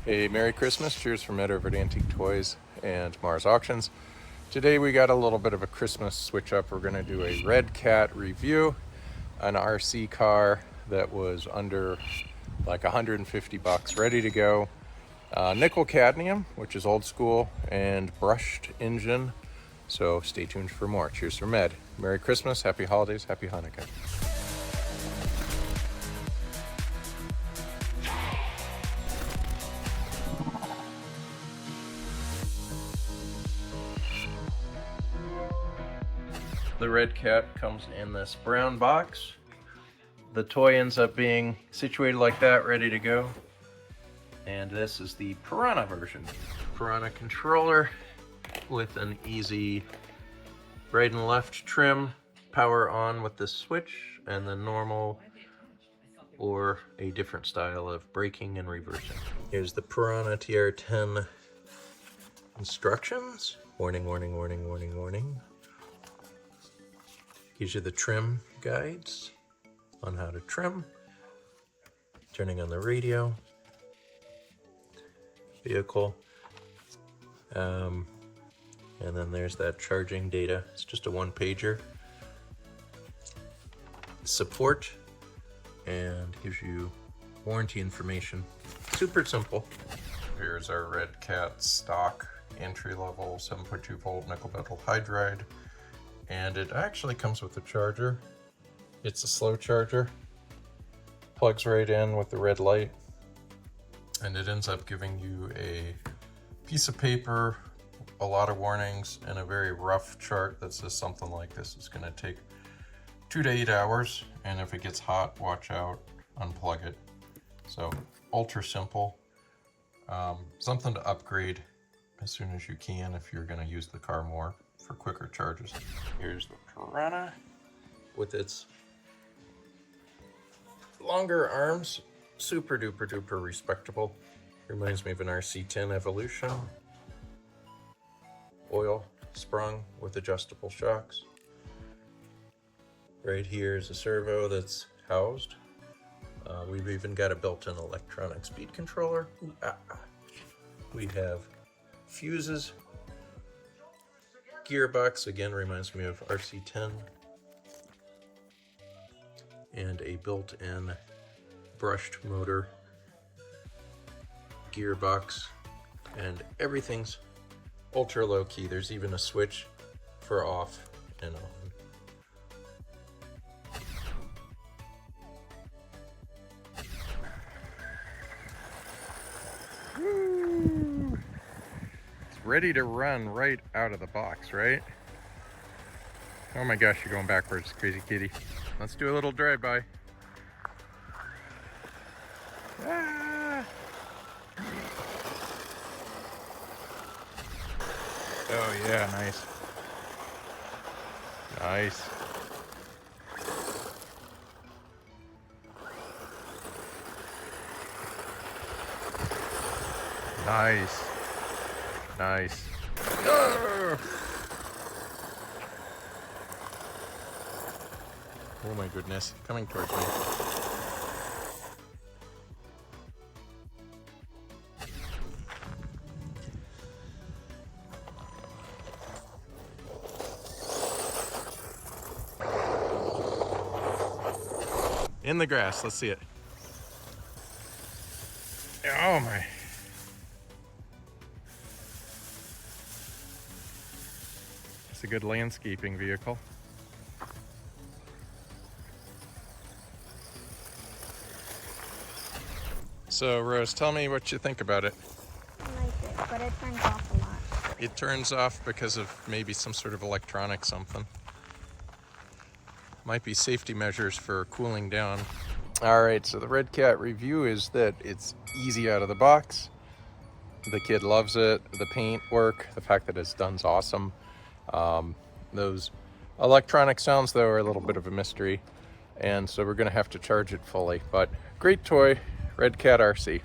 Hey, Merry Christmas. Cheers from Ed over at Antique Toys and Mars Auctions. Today we got a little bit of a Christmas switch up. We're going to do a Redcat review, an RC car that was under like 150 bucks, ready to go. Nickel cadmium, which is old school, and brushed engine. So stay tuned for more. Cheers from Ed. Merry Christmas, Happy Holidays, Happy Hanukkah. The Redcat comes in this brown box. The toy ends up being situated like that, ready to go. And this is the Piranha version. Piranha controller with an easy right and left trim, power on with this switch, and then normal or a different style of braking and reversing. Here's the Piranha TR-10 instructions. Warning, warning, warning, warning, warning. Gives you the trim guides on how to trim. Turning on the radio. Vehicle. And then there's that charging data. It's just a one-pager. Support. And gives you warranty information. Super simple. Here's our Redcat stock entry-level 7.2 volt nickel metal hydride. And it actually comes with a charger. It's a slow charger. Plugs right in with the red light. And it ends up giving you a piece of paper, a lot of warnings, and a very rough chart that says something like this is going to take 2 to 8 hours. And if it gets hot, watch out, unplug it. So ultra simple. Something to upgrade as soon as you can if you're going to use the car more for quicker charges. Here's the Piranha with its longer arms. Super duper duper respectable. Reminds me of an RC10 Evolution. Oil sprung with adjustable shocks. Right here is a servo that's housed. We've even got a built-in electronic speed controller. We have fuses. Gearbox, again, reminds me of RC10. And a built-in brushed motor. Gearbox. And everything's ultra low key. There's even a switch for off and on. Woo! It's ready to run right out of the box, right? Oh my gosh, you're going backwards, crazy kitty. Let's do a little drive-by. Ah! Oh yeah, nice. Nice. Nice. Nice. Oh! Oh my goodness, coming towards me. In the grass, let's see it. Oh my. It's a good landscaping vehicle. So Rose, tell me what you think about it. I like it, but it turns off a lot. It turns off because of maybe some sort of electronic something. Might be safety measures for cooling down. All right, so the Redcat review is that it's easy out of the box. The kid loves it. The paint work, the fact that it's done's awesome. Those electronic sounds though are a little bit of a mystery, and so we're gonna have to charge it fully. But great toy, Redcat RC.